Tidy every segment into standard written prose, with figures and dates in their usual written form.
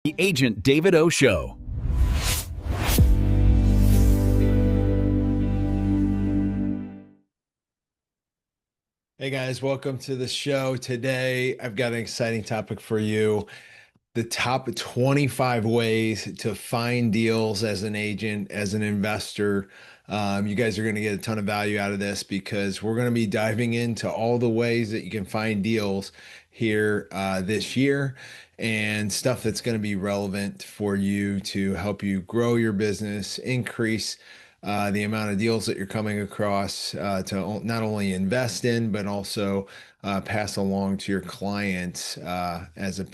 The Agent David O. Show. Hey guys, welcome to the show. Today, I've got an exciting topic for you. The top 25 ways to find deals as an agent, as an investor. You guys are going to get a ton of value out of this because we're going to be diving into all the ways that you can find deals here this year and stuff that's going to be relevant for you to help you grow your business, increase the amount of deals that you're coming across to not only invest in, but also pass along to your clients as a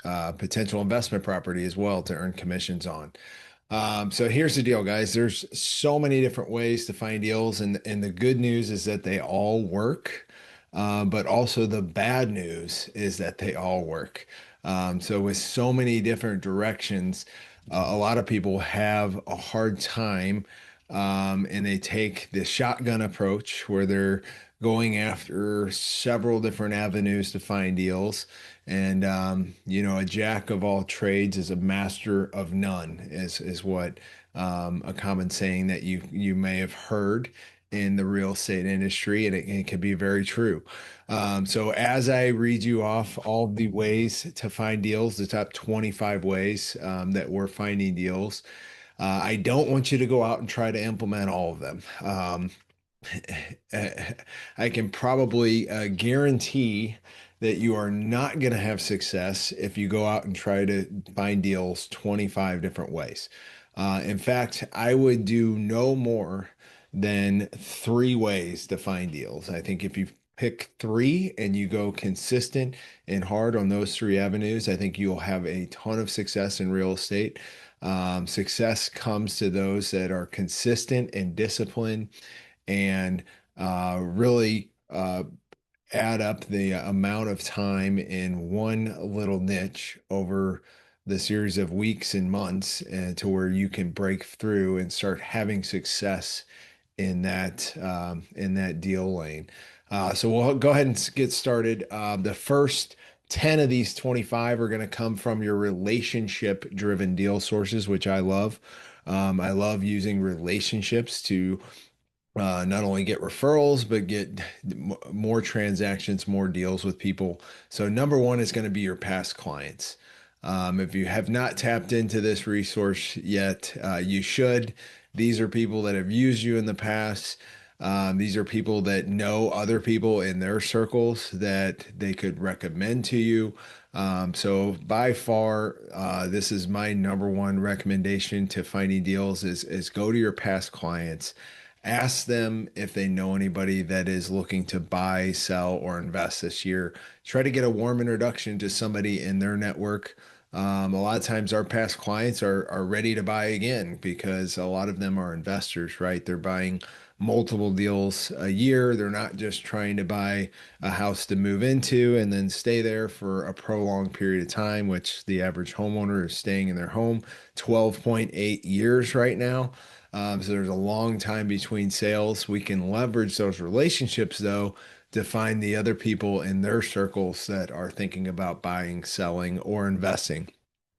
uh, potential investment property as well to earn commissions on. So here's the deal, guys. There's so many different ways to find deals, and the good news is that they all work. But also the bad news is that they all work. So with so many different directions, a lot of people have a hard time, and they take the shotgun approach where they're going after several different avenues to find deals. And a jack of all trades is a master of none, is what a common saying that you may have heard in the real estate industry, and it can be very true. So as I read you off all the ways to find deals, the top 25 ways that we're finding deals, I don't want you to go out and try to implement all of them. I can probably guarantee that you are not going to have success if you go out and try to find deals 25 different ways. In fact, I would do no more than three ways to find deals. I think if you pick three and you go consistent and hard on those three avenues, I think you'll have a ton of success in real estate. Success comes to those that are consistent and disciplined and really add up the amount of time in one little niche over the series of weeks and months to where you can break through and start having success in that deal lane. So we'll go ahead and get started. The first 10 of these 25 are going to come from your relationship driven deal sources, which I love. I love using relationships to not only get referrals, but get more transactions, more deals with people. So, number one is going to be your past clients. If you have not tapped into this resource yet, you should. These are people that have used you in the past. These are people that know other people in their circles that they could recommend to you. So by far, this is my number one recommendation to finding deals is go to your past clients. Ask them if they know anybody that is looking to buy, sell, or invest this year. Try to get a warm introduction to somebody in their network. A lot of times our past clients are ready to buy again because a lot of them are investors, right? They're buying multiple deals a year. They're not just trying to buy a house to move into and then stay there for a prolonged period of time, which the average homeowner is staying in their home 12.8 years right now. So there's a long time between sales. We can leverage those relationships though to find the other people in their circles that are thinking about buying, selling, or investing.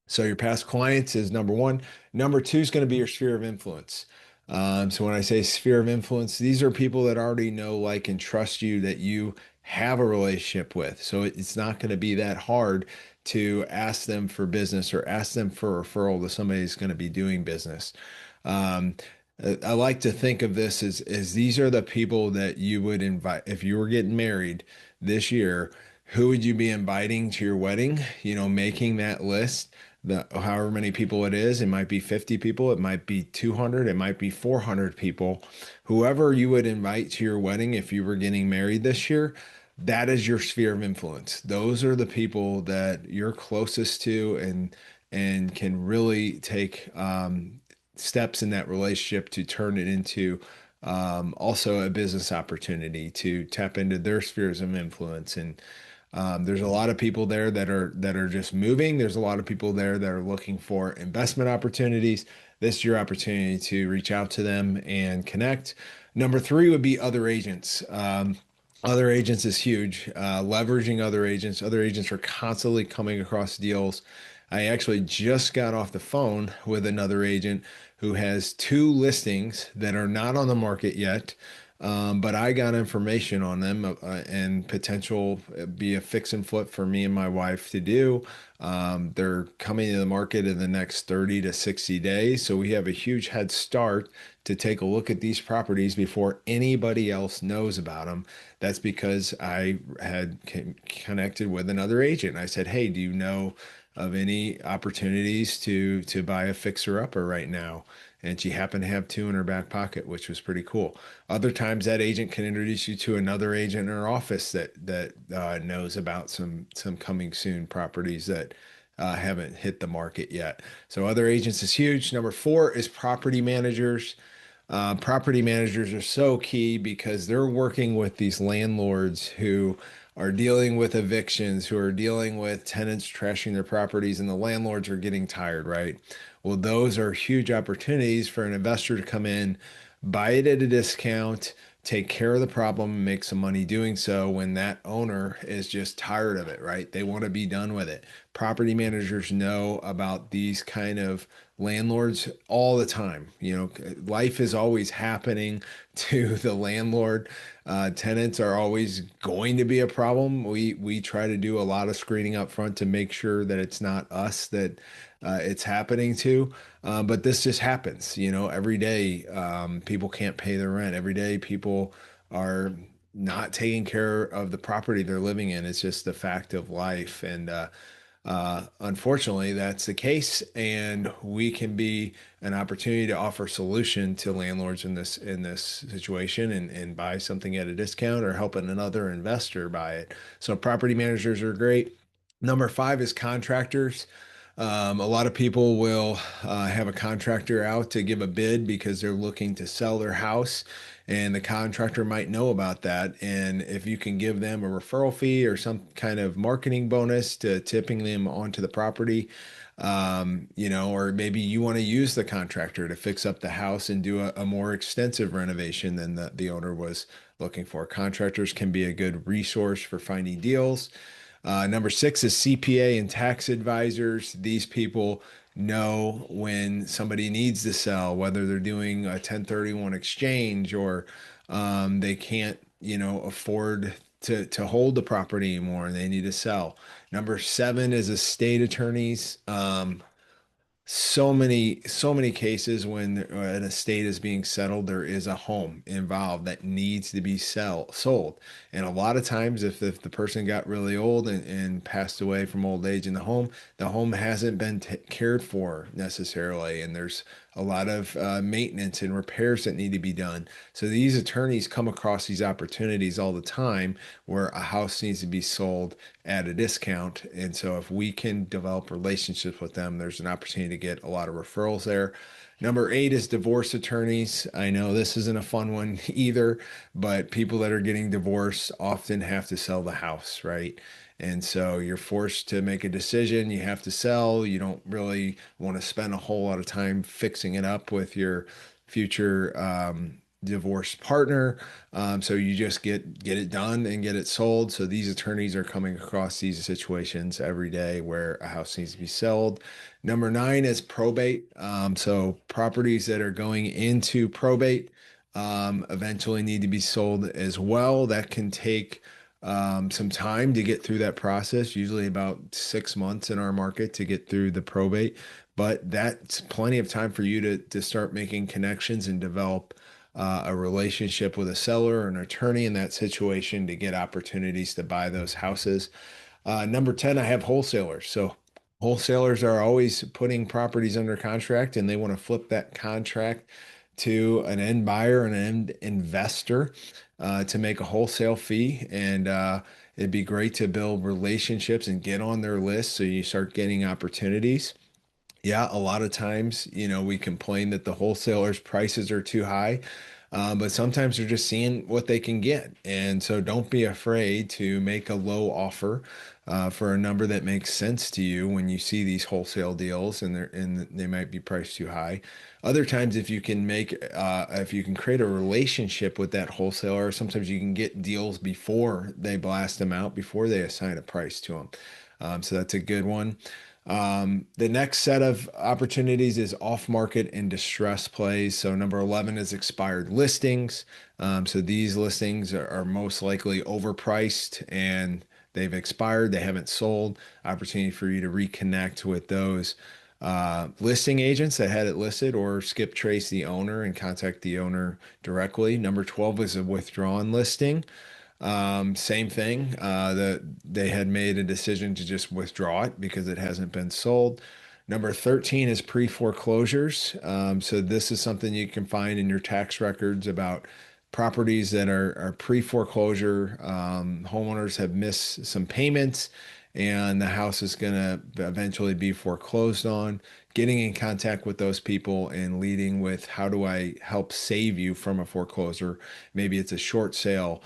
So your past clients is number one. Number two is going to be your sphere of influence. So when I say sphere of influence, these are people that already know, like, and trust you that you have a relationship with. So it's not going to be that hard to ask them for business or ask them for a referral to somebody who's going to be doing business. Um, I like to think of this as these are the people that you would invite if you were getting married this year. Who would you be inviting to your wedding? Making that list, the however many people it is. It might be 50 people, it might be 200, it might be 400 people. Whoever you would invite to your wedding if you were getting married this year, that is your sphere of influence. Those are the people that you're closest to and can really take steps in that relationship to turn it into also a business opportunity to tap into their spheres of influence. And there's a lot of people there that are just moving. There's a lot of people there that are looking for investment opportunities. This is your opportunity to reach out to them and connect. Number three would be other agents. Other agents is huge. Leveraging other agents. Other agents are constantly coming across deals. I actually just got off the phone with another agent who has two listings that are not on the market yet. But I got information on them and potential be a fix and flip for me and my wife to do. They're coming to the market in the next 30 to 60 days. So we have a huge head start to take a look at these properties before anybody else knows about them. That's because I had connected with another agent. I said, "Hey, do you know of any opportunities to buy a fixer-upper right now?" And she happened to have two in her back pocket, which was pretty cool. Other times, that agent can introduce you to another agent in her office that knows about some coming soon properties that haven't hit the market yet. So other agents is huge. Number four is property managers. Property managers are so key because they're working with these landlords who are dealing with evictions, who are dealing with tenants trashing their properties, and the landlords are getting tired, right? Well, those are huge opportunities for an investor to come in, buy it at a discount, take care of the problem, and make some money doing so when that owner is just tired of it, right? They want to be done with it. Property managers know about these kind of landlords all the time. You know, life is always happening to the landlord. Tenants are always going to be a problem. We try to do a lot of screening up front to make sure that it's not us that it's happening to. But this just happens, you know, every day. People can't pay their rent. Every day people are not taking care of the property they're living in. It's just the fact of life. And unfortunately, that's the case, and we can be an opportunity to offer solution to landlords in this situation and buy something at a discount or helping another investor buy it. So property managers are great. Number five is contractors. A lot of people will have a contractor out to give a bid because they're looking to sell their house, and the contractor might know about that. And if you can give them a referral fee or some kind of marketing bonus to tipping them onto the property, you know, or maybe you want to use the contractor to fix up the house and do a more extensive renovation than the owner was looking for. Contractors can be a good resource for finding deals. Number six is CPA and tax advisors. These people know when somebody needs to sell, whether they're doing a 1031 exchange or they can't, you know, afford to hold the property anymore and they need to sell. Number seven is estate attorneys. So many cases when an estate is being settled, there is a home involved that needs to be sold. And a lot of times, if the person got really old and passed away from old age in the home hasn't been cared for necessarily, and there's a lot of maintenance and repairs that need to be done. So these attorneys come across these opportunities all the time where a house needs to be sold at a discount. And so if we can develop relationships with them, there's an opportunity to get a lot of referrals there. Number eight is divorce attorneys. I know this isn't a fun one either, but people that are getting divorced often have to sell the house, right? And so you're forced to make a decision. You have to sell. You don't really want to spend a whole lot of time fixing it up with your future divorced partner. So you just get it done and get it sold. So these attorneys are coming across these situations every day where a house needs to be sold. Number nine is probate. So properties that are going into probate eventually need to be sold as well. That can take some time to get through that process, usually about 6 months in our market to get through the probate. But that's plenty of time for you to start making connections and develop a relationship with a seller or an attorney in that situation to get opportunities to buy those houses. Number 10, I have wholesalers. So wholesalers are always putting properties under contract and they want to flip that contract to an end buyer and an end investor to make a wholesale fee. And it'd be great to build relationships and get on their list so you start getting opportunities. Yeah, a lot of times, you know, we complain that the wholesalers' prices are too high, but sometimes they're just seeing what they can get. And so don't be afraid to make a low offer. for a number that makes sense to you when you see these wholesale deals and they might be priced too high. Other times, if you can create a relationship with that wholesaler, sometimes you can get deals before they blast them out, before they assign a price to them. So that's a good one. The next set of opportunities is off-market and distress plays. So number 11 is expired listings. So these listings are most likely overpriced and they've expired, they haven't sold. Opportunity for you to reconnect with those listing agents that had it listed, or skip trace the owner and contact the owner directly. Number 12 is a withdrawn listing. Same thing. They had made a decision to just withdraw it because it hasn't been sold. Number 13 is pre-foreclosures. So this is something you can find in your tax records about properties that are pre-foreclosure. Homeowners have missed some payments and the house is going to eventually be foreclosed on. Getting in contact with those people and leading with, how do I help save you from a foreclosure? Maybe it's a short sale.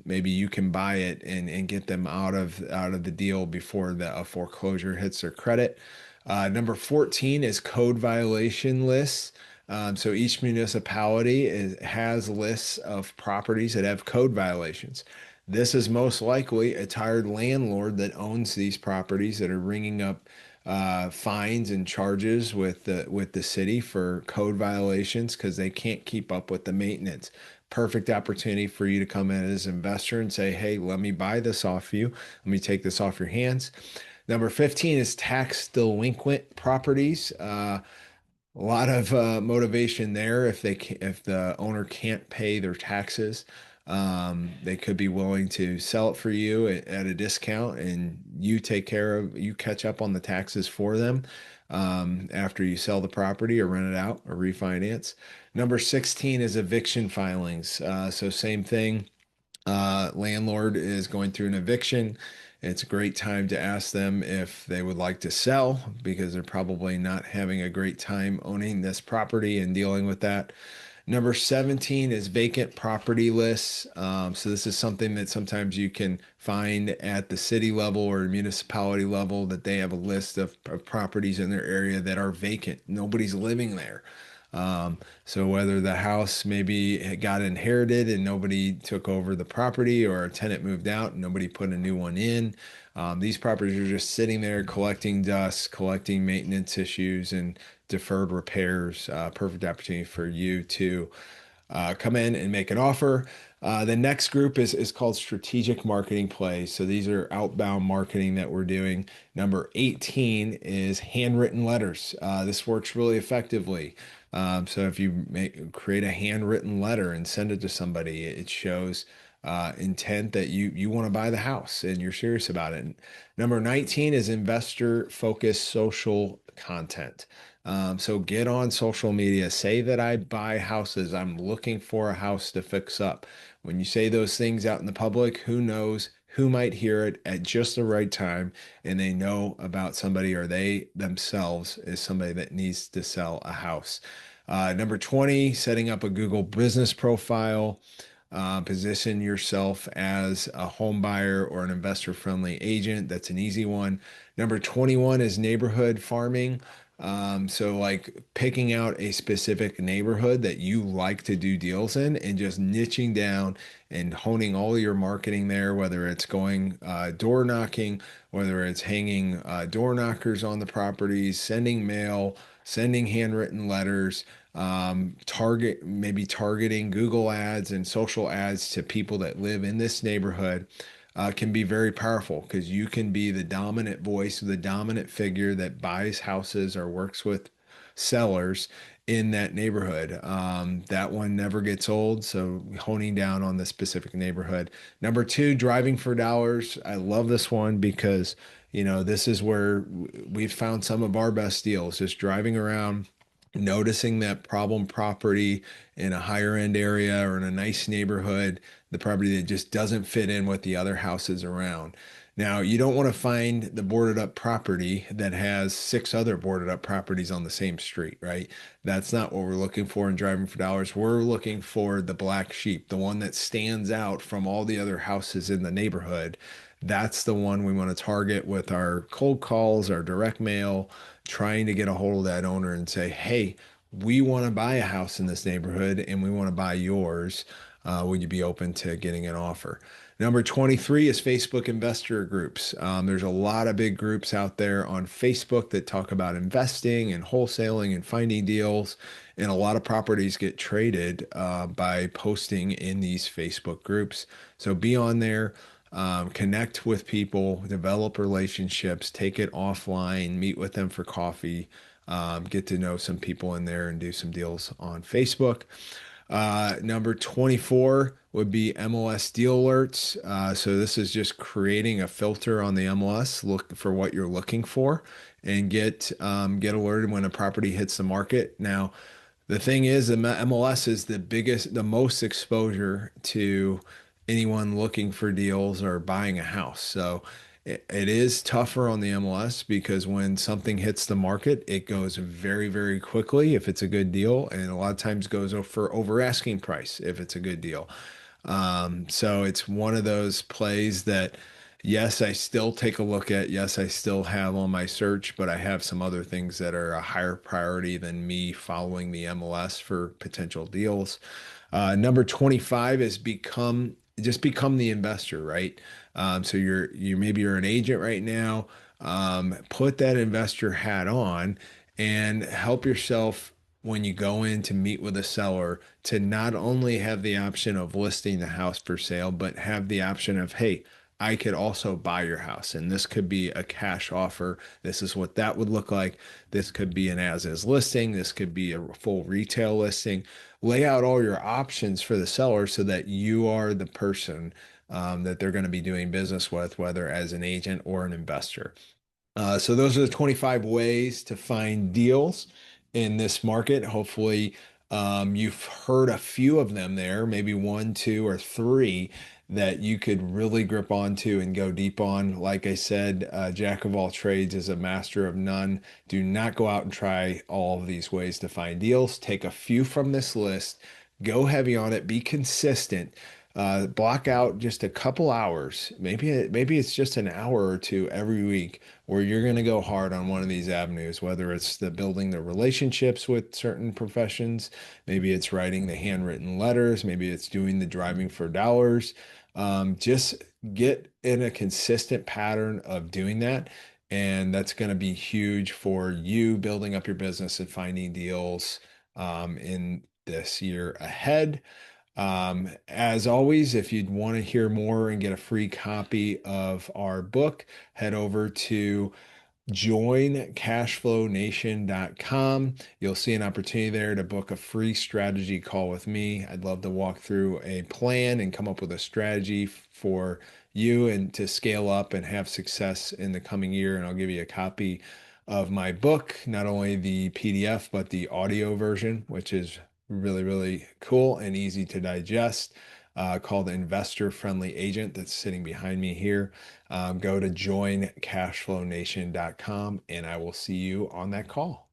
Maybe you can buy it and get them out of the deal before a foreclosure hits their credit. Number 14 is code violation lists. So each municipality has lists of properties that have code violations. This is most likely a tired landlord that owns these properties that are ringing up fines and charges with the city for code violations because they can't keep up with the maintenance. Perfect opportunity for you to come in as an investor and say, hey, let me buy this off you. Let me take this off your hands. Number 15 is tax delinquent properties. A lot of motivation there. If the owner can't pay their taxes, they could be willing to sell it for you at a discount, and you catch up on the taxes for them after you sell the property or rent it out or refinance. Number 16 is eviction filings. So same thing. Landlord is going through an eviction. It's a great time to ask them if they would like to sell because they're probably not having a great time owning this property and dealing with that. Number 17 is vacant property lists. So this is something that sometimes you can find at the city level or municipality level, that they have a list of properties in their area that are vacant. Nobody's living there. So whether the house maybe it got inherited and nobody took over the property, or a tenant moved out and nobody put a new one in, these properties are just sitting there collecting dust, collecting maintenance issues and deferred repairs. Perfect opportunity for you to come in and make an offer. The next group is called strategic marketing plays. So these are outbound marketing that we're doing. Number 18 is handwritten letters. This works really effectively. So if you create a handwritten letter and send it to somebody, it shows intent that you want to buy the house and you're serious about it. And number 19 is investor focused social content. So get on social media, say that I buy houses. I'm looking for a house to fix up. When you say those things out in the public, who knows who might hear it at just the right time and they know about somebody, or they themselves is somebody that needs to sell a house. Number 20, setting up a Google business profile. Position yourself as a home buyer or an investor friendly agent. That's an easy one. Number 21 is neighborhood farming. So like picking out a specific neighborhood that you like to do deals in and just niching down and honing all your marketing there, whether it's going door knocking, whether it's hanging door knockers on the properties, sending mail, sending handwritten letters, targeting Google ads and social ads to people that live in this neighborhood. Can be very powerful because you can be the dominant voice, the dominant figure that buys houses or works with sellers in that neighborhood. That one never gets old. So honing down on the specific neighborhood. Number 2, driving for dollars. I love this one because, this is where we've found some of our best deals, just driving around, noticing that problem property in a higher end area or in a nice neighborhood, the property that just doesn't fit in with the other houses around. Now, you don't want to find the boarded up property that has 6 other boarded up properties on the same street, right? That's not what we're looking for in driving for dollars. We're looking for the black sheep, the one that stands out from all the other houses in the neighborhood That's the one we want to target with our cold calls, our direct mail, trying to get a hold of that owner and say, hey, we want to buy a house in this neighborhood and we want to buy yours. Would you be open to getting an offer? Number 23 is Facebook investor groups. There's a lot of big groups out there on Facebook that talk about investing and wholesaling and finding deals. And a lot of properties get traded by posting in these Facebook groups. So be on there, connect with people, develop relationships, take it offline, meet with them for coffee, get to know some people in there and do some deals on Facebook. Number 24 would be MLS deal alerts. So this is just creating a filter on the MLS, look for what you're looking for, and get alerted when a property hits the market. Now, the thing is, the MLS is the most exposure to anyone looking for deals or buying a house. So it is tougher on the MLS because when something hits the market, it goes very, very quickly if it's a good deal, and a lot of times goes for over asking price if it's a good deal. So it's one of those plays that, yes, I still take a look at. Yes, I still have on my search, but I have some other things that are a higher priority than me following the MLS for potential deals. Number 25 is become the investor, right? So maybe you're an agent right now. Put that investor hat on and help yourself when you go in to meet with a seller to not only have the option of listing the house for sale, but have the option of, hey, I could also buy your house. And this could be a cash offer. This is what that would look like. This could be an as-is listing. This could be a full retail listing. Lay out all your options for the seller so that you are the person that they're going to be doing business with, whether as an agent or an investor. So those are the 25 ways to find deals in this market. Hopefully, you've heard a few of them there, maybe one, two, or three that you could really grip onto and go deep on. Like I said, jack of all trades is a master of none. Do not go out and try all of these ways to find deals. Take a few from this list, go heavy on it, be consistent. Block out just a couple hours. Maybe it's just an hour or two every week where you're going to go hard on one of these avenues, whether it's the building the relationships with certain professions, maybe it's writing the handwritten letters, maybe it's doing the driving for dollars. Just get in a consistent pattern of doing that. And that's going to be huge for you building up your business and finding deals in this year ahead. As always, if you'd want to hear more and get a free copy of our book, head over to joincashflownation.com. You'll see an opportunity there to book a free strategy call with me. I'd love to walk through a plan and come up with a strategy for you and to scale up and have success in the coming year. And I'll give you a copy of my book, not only the PDF, but the audio version, which is really, really cool and easy to digest, called Investor Friendly Agent, that's sitting behind me here. Go to joincashflownation.com and I will see you on that call.